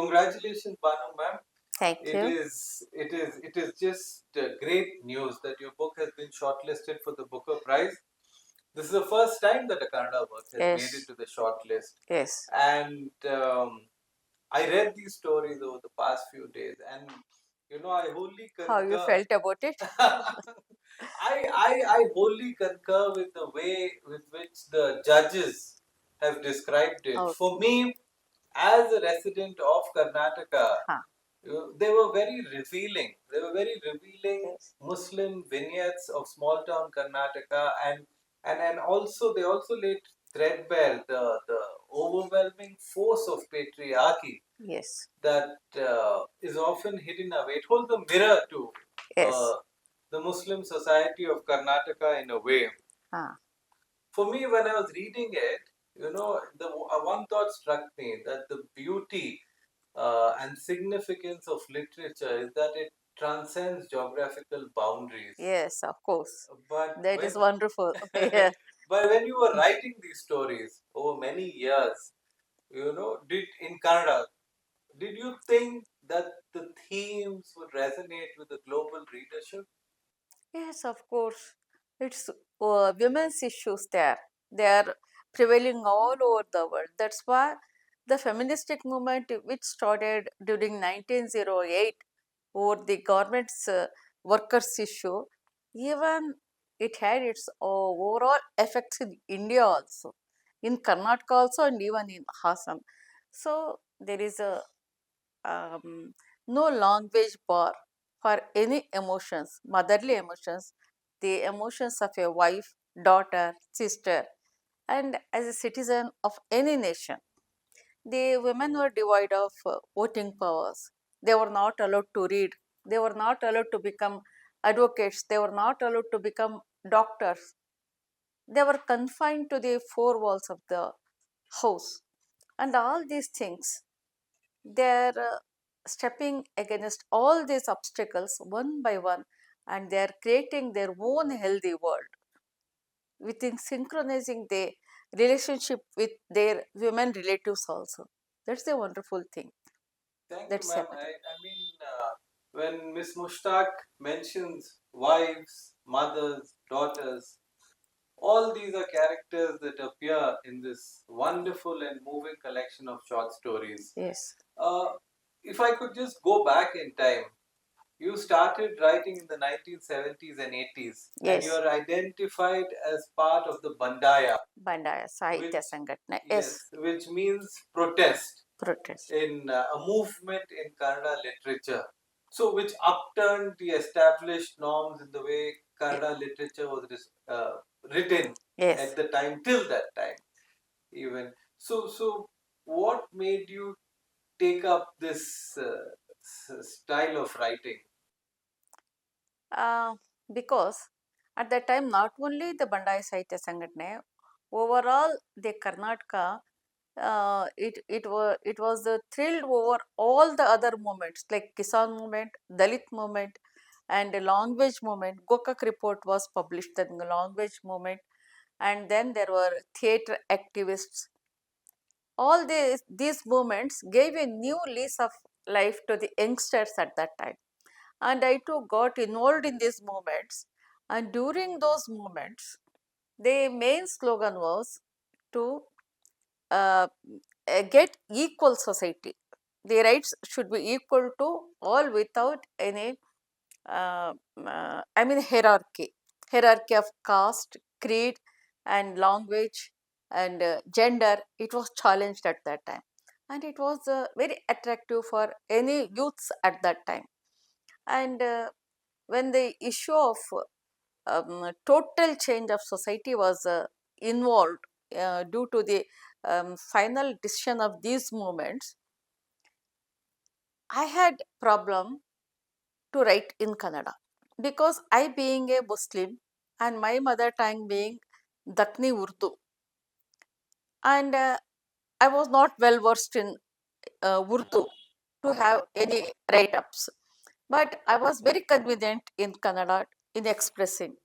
Congratulations, Banu ma'am. Thank you. It is just great news that your book has been shortlisted for the Booker Prize. This is the first time that a Kannada work has Yes. made it to the shortlist. Yes. And I read these stories over the past few days, and I wholly concur. How you felt about it? I wholly concur with the way with which the judges have described it. Okay. For me, as a resident of Karnataka, they were very revealing. They were very revealing Yes. Muslim vignettes of small town Karnataka, and also they also laid threadbare the overwhelming force of patriarchy. Yes. That is often hidden away. It holds a mirror to Yes. the Muslim society of Karnataka in a way. For me, when I was reading it, the one thought struck me that the beauty and significance of literature is that it transcends geographical boundaries. Yes, of course. But That is wonderful. Yeah. but when you were writing these stories over many years, did in Kannada, did you think that the themes would resonate with the global readership? Yes, of course. It's women's issues there. They are prevailing all over the world. That's why the feministic movement, which started during 1908 over the government's workers' issue, even it had its overall effects in India also, in Karnataka also, and even in Assam. So there is a no language bar for any emotions, motherly emotions, the emotions of a wife, daughter, sister, and as a citizen of any nation. The women were devoid of voting powers. They were not allowed to read. They were not allowed to become advocates. They were not allowed to become doctors. They were confined to the four walls of the house. And all these things, they're stepping against all these obstacles one by one, and they're creating their own healthy world within synchronizing the relationship with their women relatives also. That's a wonderful thing. Thank That's you, ma'am. happening. I mean, when Miss Mushtaq mentions wives, mothers, daughters, all these are characters that appear in this wonderful and moving collection of short stories. Yes. Uh, if I could just go back in time, you started writing in the 1970s and 80s, and Yes. you are identified as part of the Bandaya, Bandaya Sahitya which Sangatna. yes, Yes. which means protest Protest. in a movement in Kannada literature. So, which upturned the established norms in the way Kannada literature was written Yes. at the time, till that time, even. So what made you take up this style of writing? Uh, because at that time, not only the Bandaya Sahitya Sangatna, overall the Karnataka, it was thrilled over all the other movements like Kisan movement, Dalit movement, and the language movement. Gokak report was published, the language movement, and then there were theatre activists. All these movements gave a new lease of life to the youngsters at that time, and I too got involved in these movements. And during those moments, the main slogan was to uh, get equal society. The rights should be equal to all without any, hierarchy of caste, creed, and language and gender. It was challenged at that time, and it was very attractive for any youths at that time. And when the issue of total change of society was involved due to the final decision of these movements, I had problem to write in Kannada because I being a Muslim and my mother tongue being Dakni Urdu, and I was not well versed in Urdu to have any write ups, but I was very convenient in Kannada in expressing.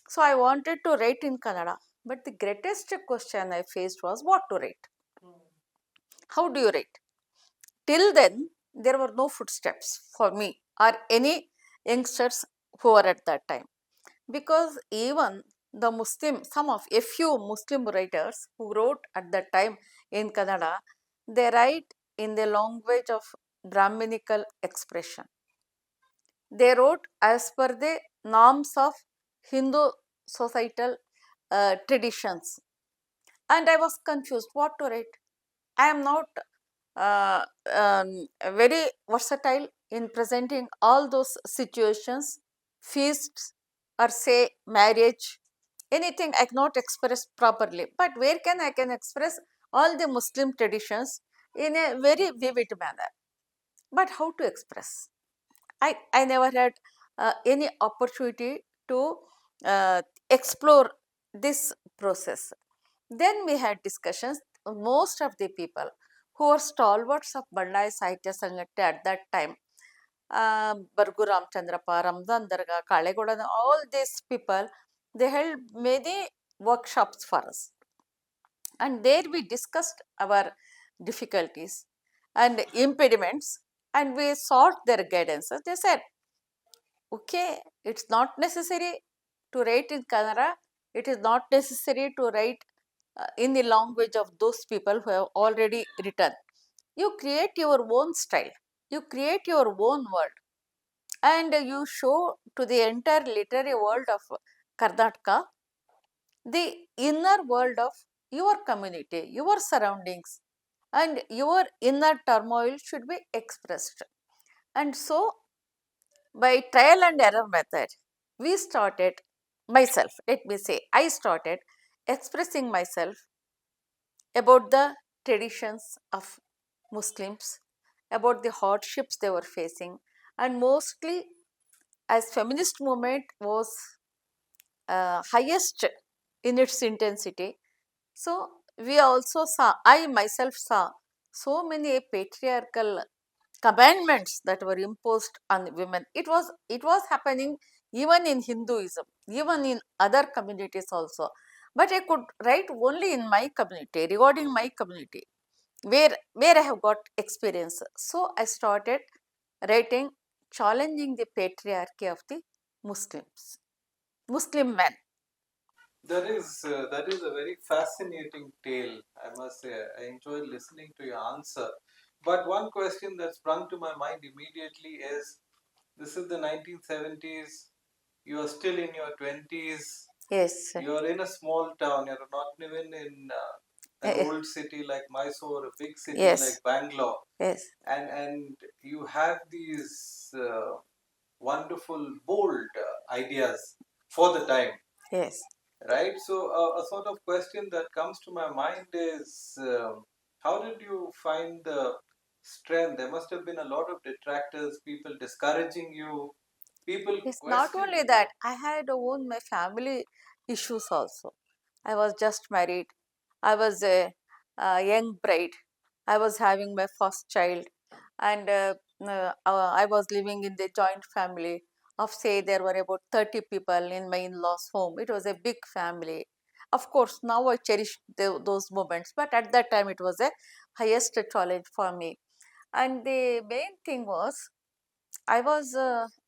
So I wanted to write in Kannada, but the greatest question I faced was what to write. How do you write? till then, there were no footsteps for me or any youngsters who were at that time. Because even the Muslim, some of a few Muslim writers who wrote at that time in Kannada, they write in the language of Brahminical expression. They wrote as per the norms of Hindu societal traditions. And I was confused what to write. I am not uh, very versatile in presenting all those situations, feasts, or say marriage, anything I cannot express properly. But where I can express all the Muslim traditions in a very vivid manner. But how to express? I never had any opportunity to explore this process. Then we had discussions. Most of the people who were stalwarts of Bandaya Sahitya Sangate at that time, Bargu Ramchandrapa, Ramzan Darga, Kalegoda, all these people, they held many workshops for us. And there we discussed our difficulties and impediments, and we sought their guidance. They said, okay, it's not necessary to write in Kannada, it is not necessary to write in the language of those people who have already written. You create your own style, you create your own world, and you show to the entire literary world of Karnataka the inner world of your community, your surroundings, and your inner turmoil should be expressed. And so, by trial and error method, we started, myself, let me say, I started expressing myself about the traditions of Muslims, about the hardships they were facing, and mostly as feminist movement was highest in its intensity. So we also saw, I myself saw so many patriarchal commandments that were imposed on women. It was happening even in Hinduism, even in other communities also. But I could write only in my community, regarding my community, where I have got experience. So I started writing, challenging the patriarchy of the Muslims, Muslim men. That is a very fascinating tale, I must say. I enjoyed listening to your answer. But one question that sprung to my mind immediately is, this is the 1970s. You are still in your 20s. Yes. You are in a small town. You're not even in an old city like Mysore, a big city Yes. like Bangalore. Yes. And you have these wonderful, bold ideas for the time. Yes. Right. So a sort of question that comes to my mind is, how did you find the strength? There must have been a lot of detractors, people discouraging you, people It's not questioning only that, I had own my family issues also. I was just married. I was a young bride. I was having my first child, and I was living in the joint family of, say, there were about 30 people in my in-laws' home. It was a big family. Of course, now I cherish those moments, but at that time it was a highest challenge for me. And the main thing was, I was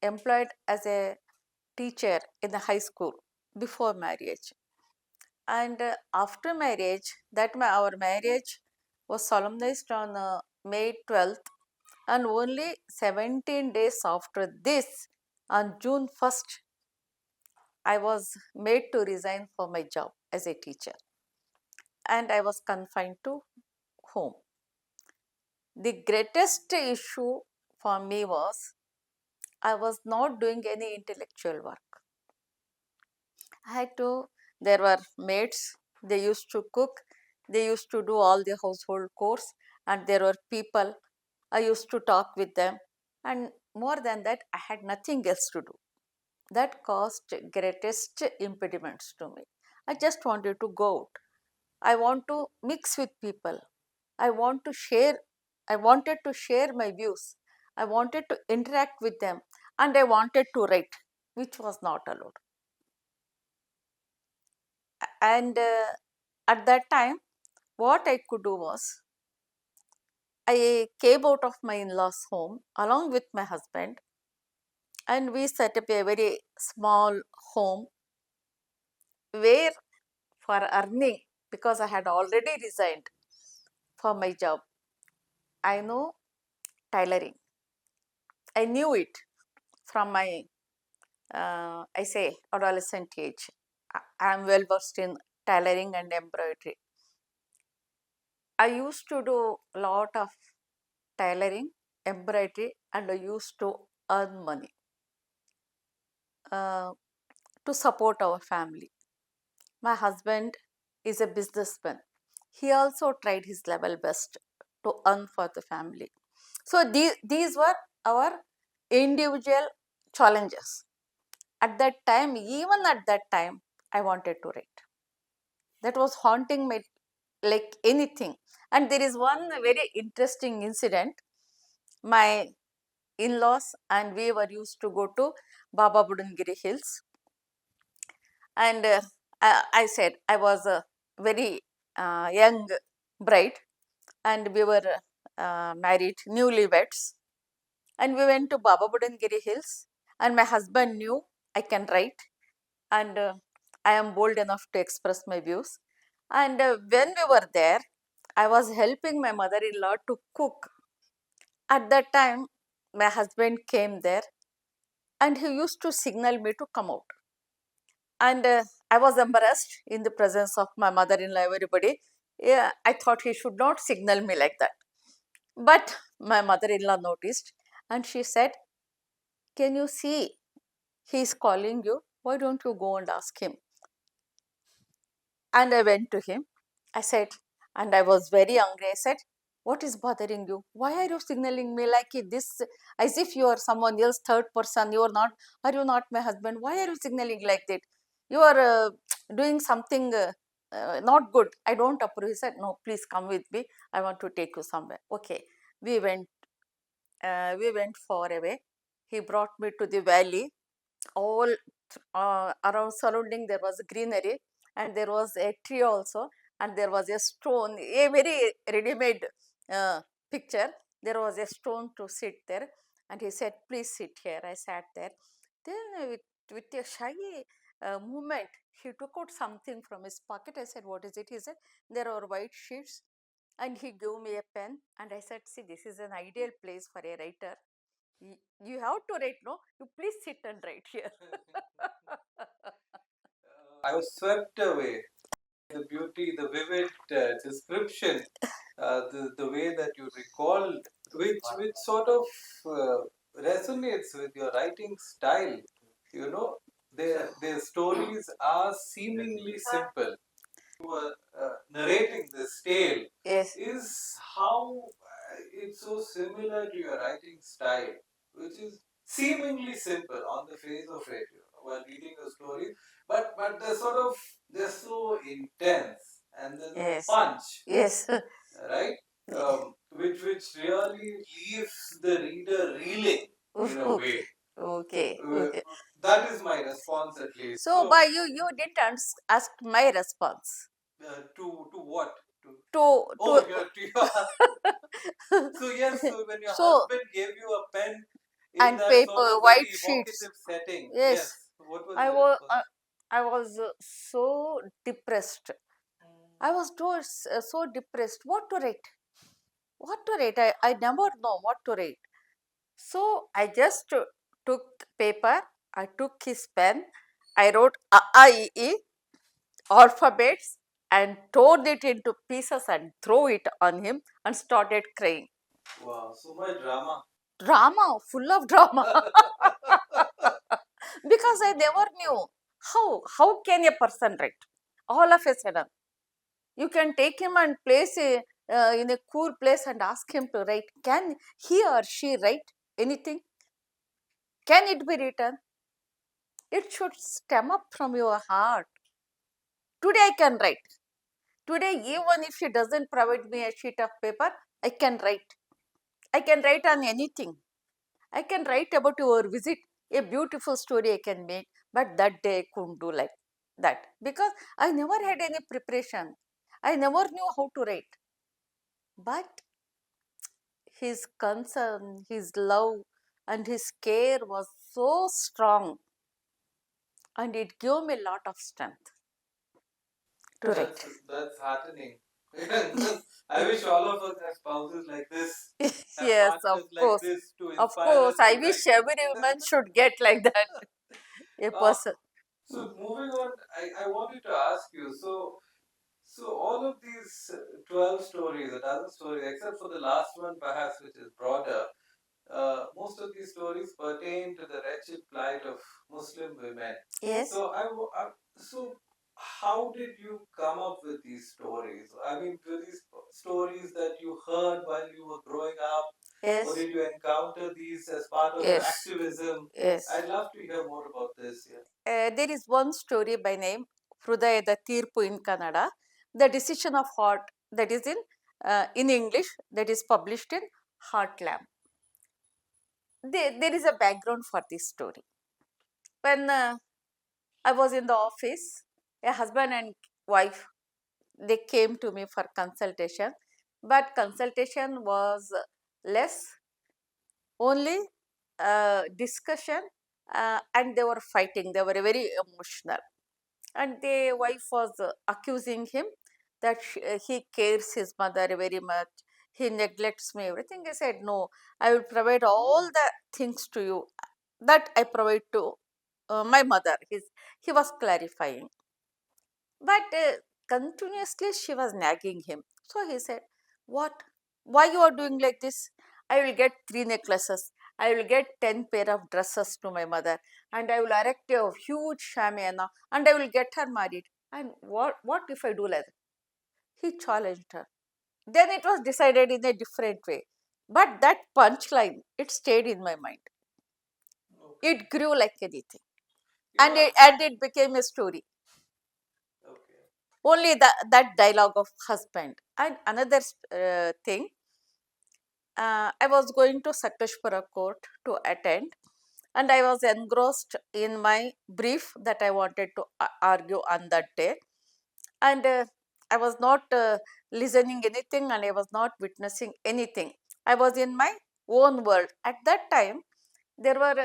employed as a teacher in the high school before marriage. And after marriage, our marriage was solemnized on May 12th, and only 17 days after this, on June 1st, I was made to resign for my job as a teacher, and I was confined to home. The greatest issue for me was I was not doing any intellectual work. I had to, there were maids, they used to cook, they used to do all the household chores, and there were people, I used to talk with them, and more than that, I had nothing else to do. That caused greatest impediments to me. I just wanted to go out. I want to mix with people. I want to share, I wanted to share my views. I wanted to interact with them, and I wanted to write, which was not allowed. And at that time, what I could do was, I came out of my in-laws' home along with my husband, and we set up a very small home where, for earning, because I had already resigned for my job, I know tailoring. I knew it from my, I say, adolescent age. I am well versed in tailoring and embroidery. I used to do a lot of tailoring, embroidery, and I used to earn money uh, to support our family. My husband is a businessman. He also tried his level best to earn for the family. So these were our individual challenges. At that time, even at that time, I wanted to write. That was haunting me like anything. And there is one very interesting incident. My in-laws and we were used to go to Baba Budangiri Hills, and I said I was a very young bride, and we were married newlyweds, and we went to Baba Budangiri Hills, and my husband knew I can write, and I am bold enough to express my views. And when we were there, I was helping my mother-in-law to cook. At that time, my husband came there, and he used to signal me to come out. And I was embarrassed in the presence of my mother-in-law, everybody. Yeah, I thought he should not signal me like that. But my mother-in-law noticed, and she said, "Can you see he is calling you? Why don't you go and ask him?" And I went to him. I said, and I was very angry. I said, "What is bothering you? Why are you signaling me like this, as if you are someone else, third person? You are not, are you not my husband? Why are you signaling like that? You are doing something not good. I don't approve." He said, "No, please come with me. I want to take you somewhere." Okay. We went, we went far away. He brought me to the valley. All around surrounding there was greenery, and there was a tree also, and there was a stone, a very ready-made uh, picture. There was a stone to sit there, and he said, "Please sit here." I sat there. Then with a shy movement, he took out something from his pocket. I said, "What is it?" He said, "There are white sheets." And he gave me a pen, and I said, "See, this is an ideal place for a writer. You have to write, no? You please sit and write here." I was swept away. The beauty, the vivid description, the way that you recalled, which sort of resonates with your writing style. You know, their stories are seemingly simple. You were narrating this tale. Yes. Is how it's so similar to your writing style, which is seemingly simple on the face of it while reading the story, but they're so intense, and then the Yes. punch, Yes. right? Which really leaves the reader reeling in a way. Okay. That is my response, at least. So, by you didn't ask my response. To what? To Oh, to so yes, so when your so husband gave you a pen in and that sort paper, of very white sheets. evocative setting, Yes. yes, what was I your was response? I was so depressed. I was so depressed. What to write? What to write? I never know what to write. So I just took paper, I took his pen, I wrote A, I, E, E, alphabets, and tore it into pieces and threw it on him and started crying. Wow, so much drama. Drama, full of drama. Because I never knew how can a person write all of a sudden. You can take him and place in a cool place and ask him to write. Can he or she write anything? Can it be written? It should stem up from your heart. Today I can write. Today, even if she doesn't provide me a sheet of paper, I can write. I can write on anything. I can write about your visit, a beautiful story I can make, but that day I couldn't do like that because I never had any preparation. I never knew how to write. But his concern, his love, and his care was so strong, and it gave me a lot of strength to write. That's heartening. I wish all of us have spouses like this, have Yes, of partners like course. this to Of inspire course, us I to wish write. every woman should get like that. A Uh, person. so moving on, I wanted to ask you. So all of these 12 stories, a dozen stories, except for the last one, perhaps, which is broader, most of these stories pertain to the wretched plight of Muslim women. Yes. So so how did you come up with these stories? I mean, were these stories that you heard while you were growing up, Yes. or did you encounter these as part of your Yes. activism? Yes. I'd love to hear more about this. Yeah. There is one story by name Hrudayada Tirpu in Kannada, the decision of heart, that is in English, that is published in Heartland. There is a background for this story. When I was in the office, a husband and wife, they came to me for consultation, but consultation was less, only discussion, and they were fighting. They were very emotional, and the wife was accusing him that he cares his mother very much, he neglects me, everything. He said, no, I will provide all the things to you that I provide to my mother. He was clarifying, but continuously she was nagging him. So he said, what, why you are doing like this? I will get 3 necklaces, I will get 10 pair of dresses to my mother, and I will erect a huge shamiana, and I will get her married. And what if I do like that? He challenged her. Then it was decided in a different way. But that punchline, it stayed in my mind. Okay. It grew like anything. You And know, it became a story. okay. Only that dialogue of husband. And another thing, I was going to Sakleshpura court to attend, and I was engrossed in my brief that I wanted to argue on that day. And I was not listening anything, and I was not witnessing anything. I was in my own world. At that time, there were,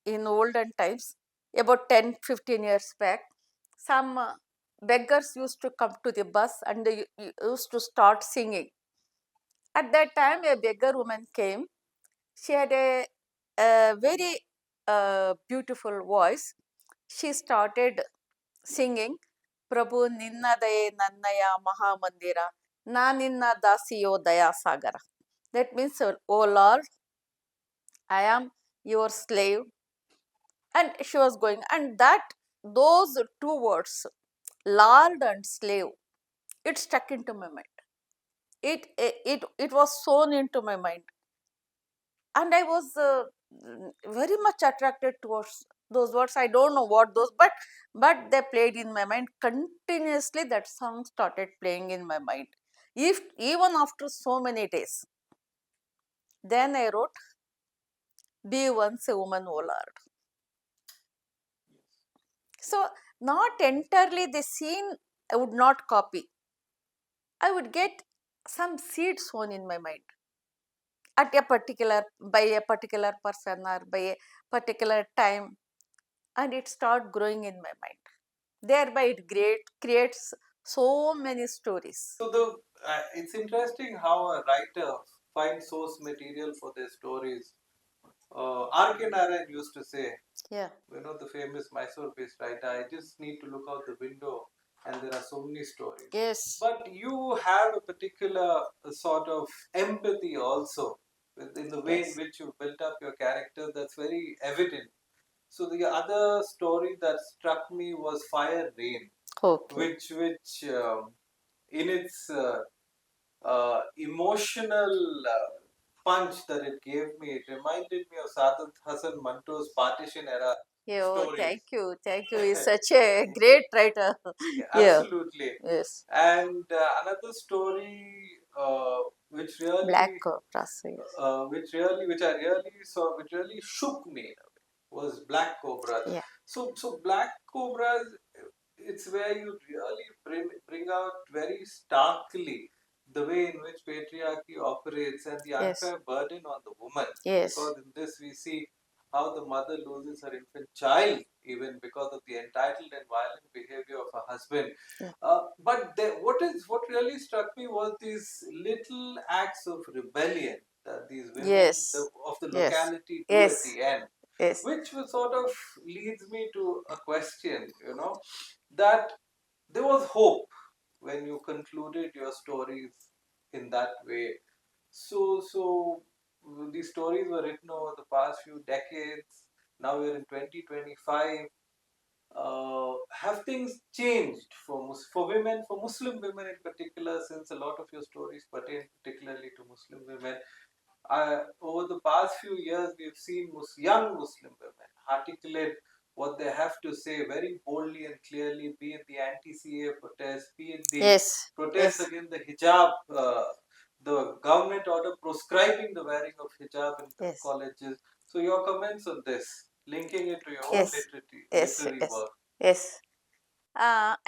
in olden times, about 10-15 years back, some beggars used to come to the bus, and they used to start singing. At that time, a beggar woman came. She had a very beautiful voice. She started singing, Prabhu Ninna Daye Nannaya Mahamandira, Na Ninna Dasiyo Daya Sagara. That means, oh Lord, I am your slave. And she was going, and those two words, Lord and slave, it stuck into my mind. It was sewn into my mind, and I was very much attracted towards those words. I don't know what those, but they played in my mind continuously. That song started playing in my mind, if even after so many days. Then I wrote, be once a woman, O Lord. So not entirely the scene I would not copy. I would get some seed sown in my mind at a particular, by a particular person, or by a particular time, and it start growing in my mind. Thereby it creates so many stories. So it's interesting how a writer finds source material for their stories. R.K. Narayan used to say, Yeah. the famous Mysore-based writer, I just need to look out the window and there are so many stories. Yes. But you have a particular sort of empathy also in the way in Yes. which you built up your character, that's very evident. So the other story that struck me was Fire Rain, Okay. which in its emotional punch that it gave me, it reminded me of Sadat Hassan Manto's partition era stories. Thank you. Thank you. He's such a great writer. Yeah, Yeah. absolutely. Yes. And another story which Black really, Cobras. Yes. which really shook me was Black Cobras. Yeah. So Black Cobras, it's where you really bring out very starkly the way in which patriarchy operates and the unfair burden on the woman. Yes. Because in this we see how the mother loses her infant child even because of the entitled and violent behavior of her husband. Yeah. What really struck me was these little acts of rebellion that these women Yes. of the Yes. locality do Yes. at the end, Yes. which was sort of leads me to a question, that there was hope when you concluded your stories in that way. So these stories were written over the past few decades. Now we're in 2025. Have things changed for women, for Muslim women in particular, since a lot of your stories pertain particularly to Muslim women? Over the past few years, we've seen young Muslim women articulate what they have to say very boldly and clearly, be it the anti-CA protest, be it the Yes. protest Yes. against the hijab, the government order proscribing the wearing of hijab in Yes. colleges. So your comments on this, linking it to your own Yes. Yes. literary Yes. work. Yes.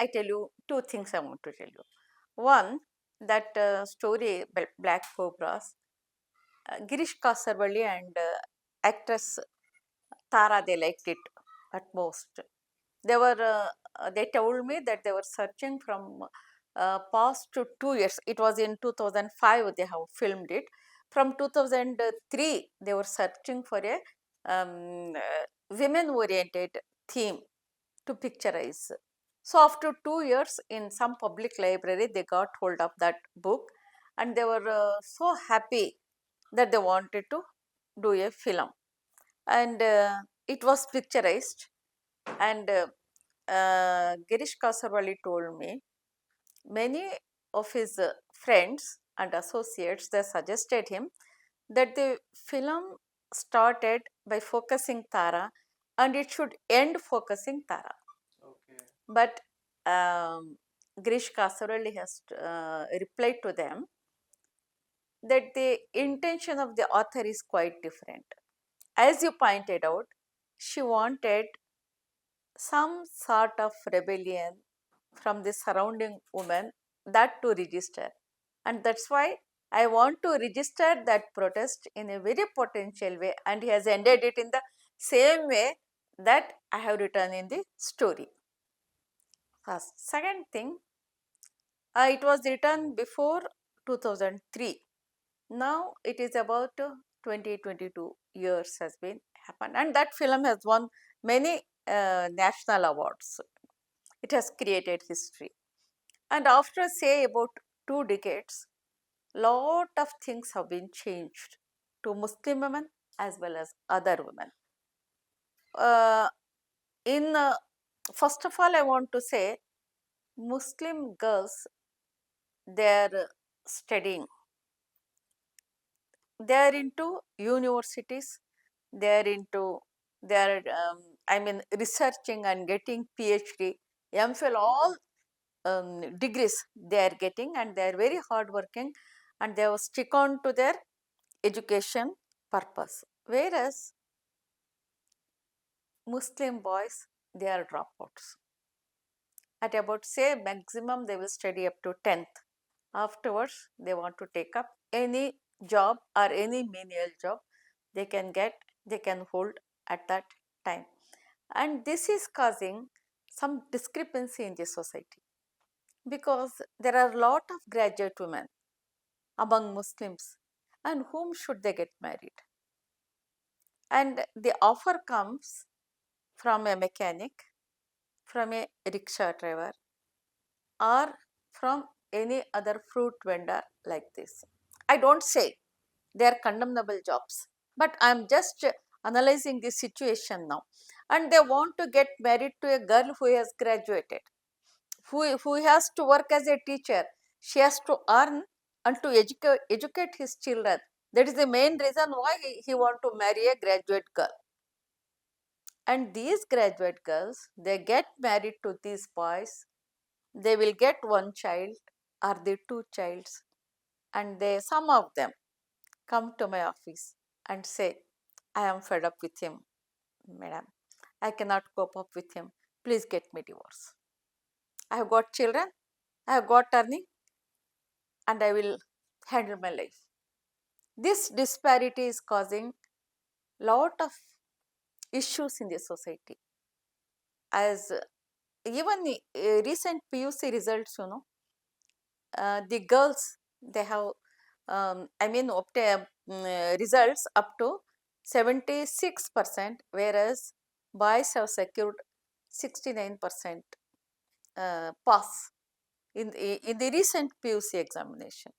I tell you two things I want to tell you. One, that story, Black Cobras, Girish Kasarwalli and actress Tara, they liked it at most. They told me that they were searching from past to 2 years. It was in 2005 they have filmed it. From 2003 they were searching for a women oriented theme to picturize. So after 2 years in some public library they got hold of that book, and they were so happy that they wanted to do a film, and it was picturized. And Girish Kasarwalli told me many of his friends and associates, they suggested him that the film started by focusing Tara and it should end focusing Tara. Okay. But Girish Kasarwalli has replied to them that the intention of the author is quite different. As you pointed out, she wanted some sort of rebellion from the surrounding women, that to register. And that's why I want to register that protest in a very potential way, and he has ended it in the same way that I have written in the story. First. Second thing, it was written before 2003. Now it is about 2022 years has been happened, and that film has won many national awards. It has created history. And after say about 2 decades, lot of things have been changed to Muslim women as well as other women. In First of all, I want to say Muslim girls, they are studying, they are into universities, they are into, they are researching and getting PhD, MPhil, all degrees they are getting, and they are very hardworking, and they have stick on to their education purpose. Whereas Muslim boys, they are dropouts. At about say maximum they will study up to 10th. Afterwards, they want to take up any job or any menial job they can get, they can hold at that time. And this is causing some discrepancy in the society, because there are a lot of graduate women among Muslims, and whom should they get married? And the offer comes from a mechanic, from a rickshaw driver, or from any other fruit vendor like this. I don't say they are condemnable jobs, but I am just analyzing the situation now. And they want to get married to a girl who has graduated, who has to work as a teacher. She has to earn and to educate his children. That is the main reason why he want to marry a graduate girl. And these graduate girls, they get married to these boys. They will get one child or the two childs, and they, some of them, come to my office and say, I am fed up with him, madam. I cannot cope up with him. Please get me divorce. I have got children. I have got earning. and I will handle my life. This disparity is causing lot of issues in the society. As even recent PUC results, the girls, they have, obtain results up to 76%, whereas boys have secured 69% pass in the recent PUC examination.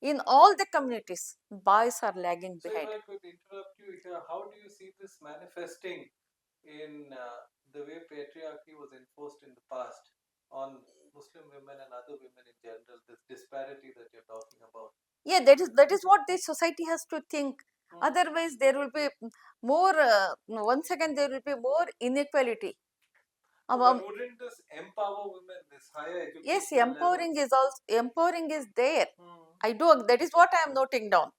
In all the communities, boys are lagging So, if behind. I could interrupt you here, how do you see this manifesting in the way patriarchy was enforced in the past on Muslim women and other women in general? This disparity that you're talking about. Yeah, that is what the society has to think. Otherwise, there will be more. Once again, there will be more inequality. But wouldn't this empower women? This higher Yes, educational empowering levels? is also empowering is there. Hmm. I do. That is what I am noting down.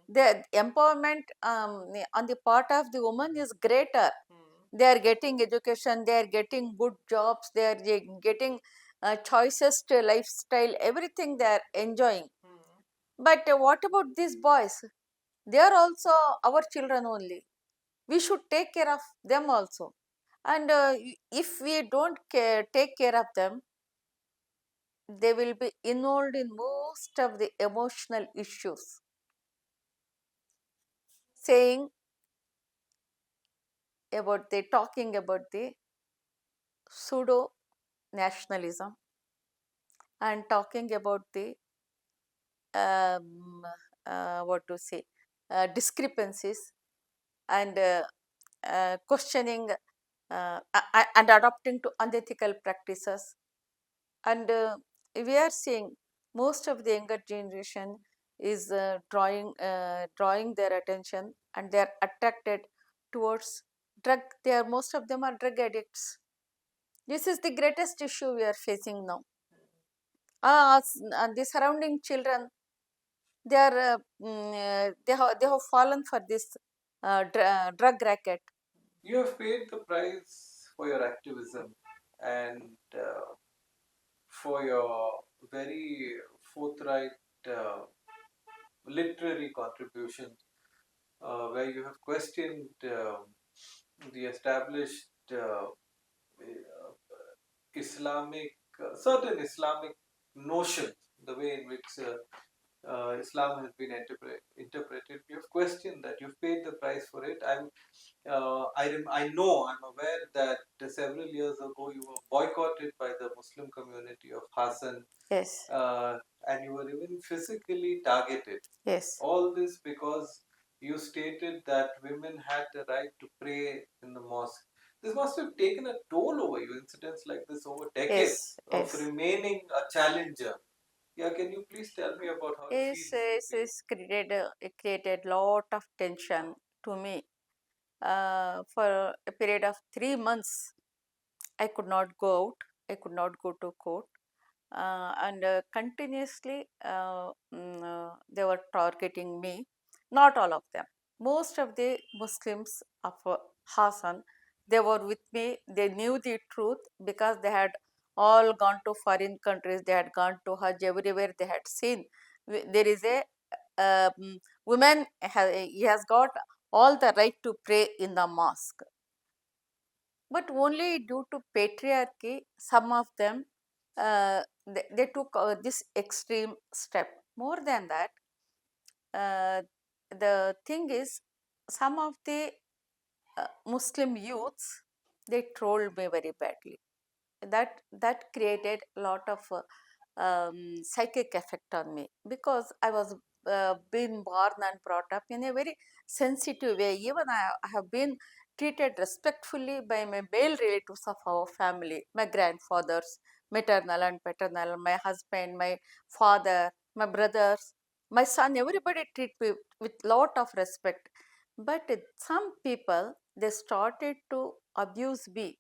The empowerment on the part of the woman is greater. They are getting education. They are getting good jobs. They are getting choices to lifestyle. Everything they are enjoying. But what about these boys? They are also our children only. We should take care of them also. And if we don't take care of them, they will be involved in most of the emotional issues. Saying about the talking about the pseudo nationalism and talking about the um, what to say discrepancies and questioning and adopting to unethical practices. And we are seeing most of the younger generation is drawing their attention, and they are attracted towards drug. They are, most of them are drug addicts. This is the greatest issue we are facing now. The surrounding children, they are they have fallen for this drug racket. You have paid the price for your activism and for your very forthright literary contributions, where you have questioned the established Islamic, certain Islamic notions, the way in which Islam has been interpreted. You've questioned that. You've paid the price for it. I'm aware that several years ago you were boycotted by the Muslim community of Hassan, Yes, and you were even physically targeted. yes, All this because you stated that women had the right to pray in the mosque. This must have taken a toll over you, incidents like this over decades yes, of yes. remaining a challenger. Yeah, can you please tell me about how it Is feels to is be? is created it created lot of tension to me. For a period of 3 months, I could not go out. I could not go to court, and continuously they were targeting me. Not all of them. Most of the Muslims of Hassan, they were with me. They knew the truth because they had all gone to foreign countries. They had gone to Hajj. Everywhere they had seen there is a woman. He has got all the right to pray in the mosque, but only due to patriarchy, some of them they took this extreme step. More than that, uh, the thing is, some of the Muslim youths, they trolled me very badly. That created a lot of psychic effect on me, because I was been born and brought up in a very sensitive way. Even I have been treated respectfully by my male relatives of our family, my grandfathers, maternal and paternal, my husband, my father, my brothers, my son. Everybody treat me with lot of respect. But some people, they started to abuse me.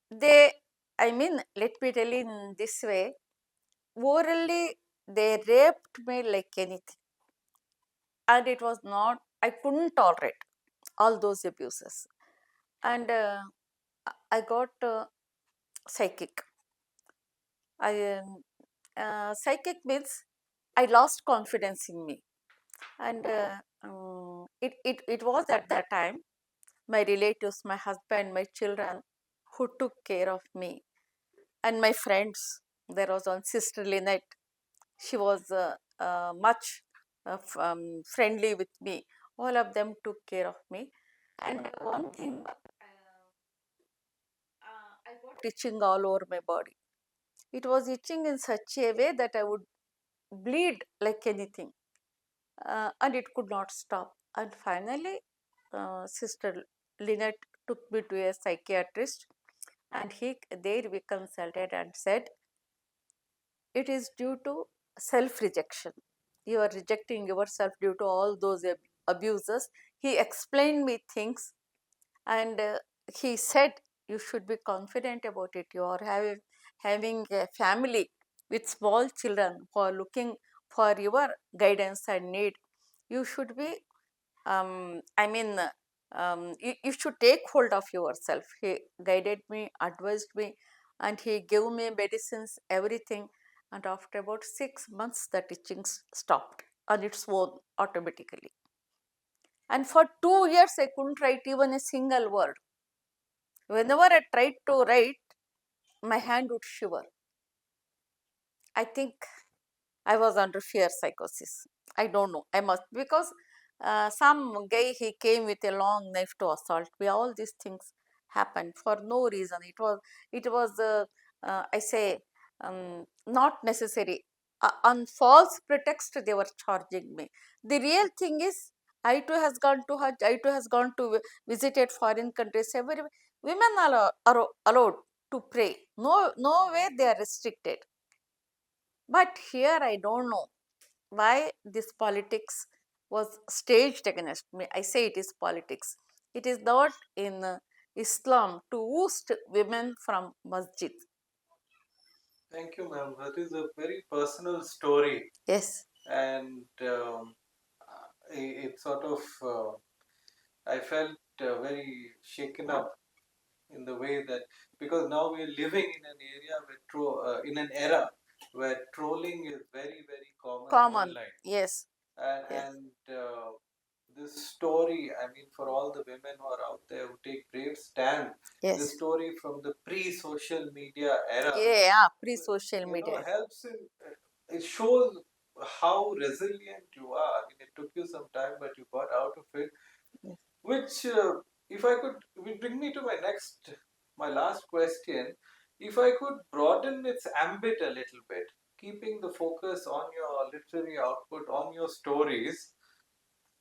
They, let me tell you in this way, orally they raped me like anything. And it was not, I couldn't tolerate all those abuses. And I got psychic. Psychic means I lost confidence in me. And it was at that time my relatives, my husband, my children who took care of me, and my friends. There was one sister Lynette. She was much friendly with me. All of them took care of me. And one thing, I got itching all over my body. It was itching in such a way that I would bleed like anything, and it could not stop. And finally, Sister Lynette took me to a psychiatrist, and there we consulted and said it is due to self rejection. You are rejecting yourself due to all those abuses. He explained me things, and he said you should be confident about it. You are having a family with small children who are looking for your guidance and need. You should be I mean, you should take hold of yourself. He guided me, advised me, and he gave me medicines, everything. And after about 6 months, the teaching stopped on its own automatically. And for 2 years, I couldn't write even a single word. Whenever I tried to write, my hand would shiver. I think I was under fear psychosis. I don't know. I must, because some guy, he came with a long knife to assault me. All these things happened for no reason. I say, not necessary. On false pretext, they were charging me. The real thing is, I too has gone to Hajj. I too has gone to visited foreign countries. Every women are allowed to pray. No, no way they are restricted. But here I don't know why this politics was staged against me. I say it is politics. It is not in Islam to oust women from masjid. Thank you, ma'am. That is a very personal story. Yes. And it sort of, I felt very shaken up in the way that, because now we're living in an area where in an era where trolling is very, very common online. Yes. And, Yes. this story, I mean, for all the women who are out there who take brave stand, Yes. this story from the pre-social media era, Yeah, pre-social media. helps in, it shows how resilient you are. I mean, it took you some time, but you got out of it. Yes. Which, if I could, will bring me to my last question. If I could broaden its ambit a little bit, keeping the focus on your literary output, on your stories,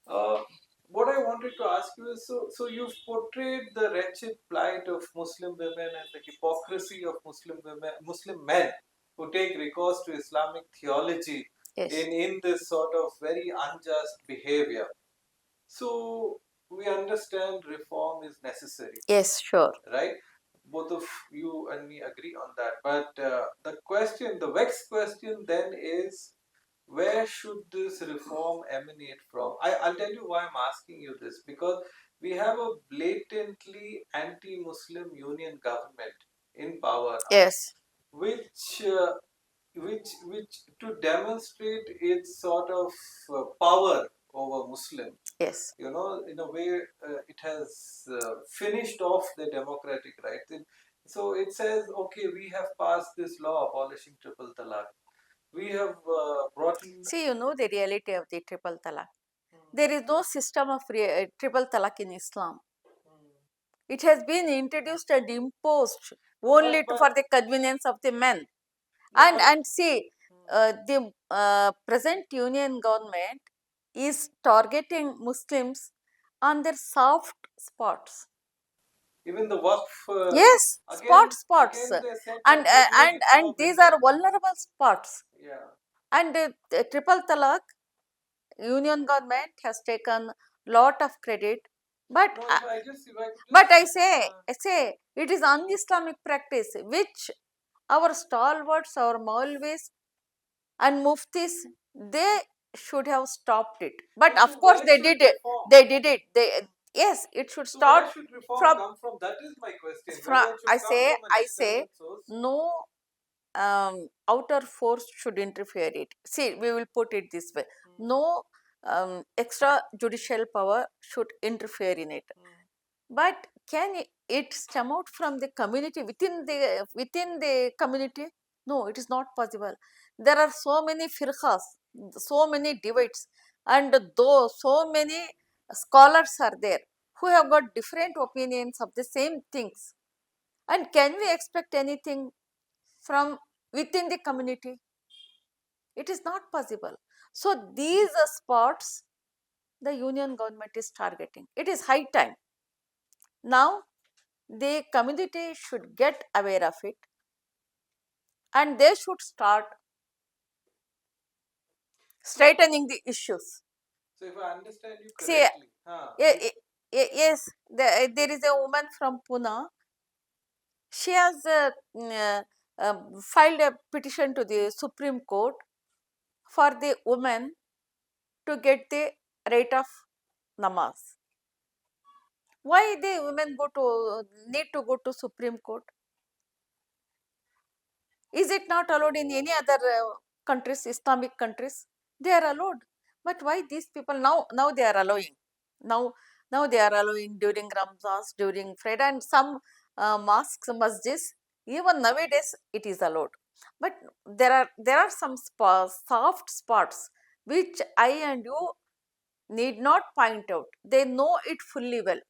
what I wanted to ask you is, so you've portrayed the wretched plight of Muslim women and the hypocrisy of Muslim men who take recourse to Islamic theology. Yes. In this sort of very unjust behavior. So we understand reform is necessary. Yes, sure. Right? Both of you and me agree on that. But the vexed question then is, where should this reform emanate from? I'll tell you why I'm asking you this. Because we have a blatantly anti-Muslim union government in power now. Yes. Which to demonstrate its sort of power over Muslims. Yes. In a way, it has finished off the democratic rights. So it says, okay, we have passed this law abolishing triple talaq. We have brought in. See, the reality of the triple talaq. There is no system of triple talaq in Islam. It has been introduced and imposed only for the convenience of the men. And see, the present union government is targeting Muslims on their soft spots. Even the Waqf. Yes, spots. And these are vulnerable spots. Yeah. And the triple talaq, union government has taken lot of credit, but no, I say it is un-Islamic practice which our stalwarts, our Maulvis and Muftis, they should have stopped it. But so of course they did it. They did it. Yes, it should start. Where should reform come from? That is my question. I say no. outer force should interfere it. See, we will put it this way: no extra judicial power should interfere in it. But can it stem out from the community, within the community? No, it is not possible. There are so many firqas, so many divides, and though so many scholars are there who have got different opinions of the same things. And can we expect anything from within the community? It is not possible. So these spots the union government is targeting. It is high time. Now the community should get aware of it, and they should start straightening the issues. So if I understand you See, correctly, yes, there is a woman from Pune. She has filed a petition to the Supreme Court for the women to get the right of namaz. Why the women need to go to Supreme Court? Is it not allowed in any other countries, Islamic countries? They are allowed. But why these people now they are allowing? Now now they are allowing during Ramzans, during Friday, and some mosques, masjids. Even nowadays it is allowed. But there are some soft spots which I and you need not point out. They know it fully well.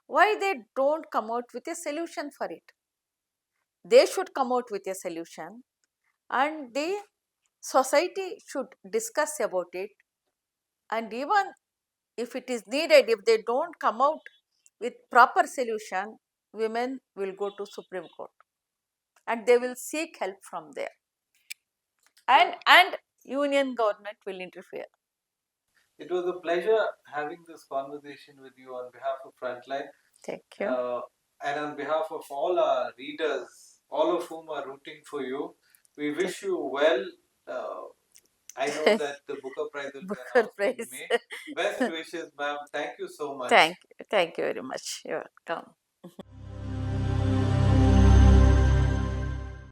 Why they don't come out with a solution for it? They should come out with a solution, and the society should discuss about it. And even if it is needed, if they don't come out with proper solution, women will go to Supreme Court and they will seek help from there, and union government will interfere. it was a pleasure having this conversation with you on behalf of Frontline. Thank you. And on behalf of all our readers, all of whom are rooting for you, we wish you well. I know that the Booker Prize will be Booker announced in Prize. May. Best wishes, ma'am. Thank you so much. Thank you very much. You're welcome.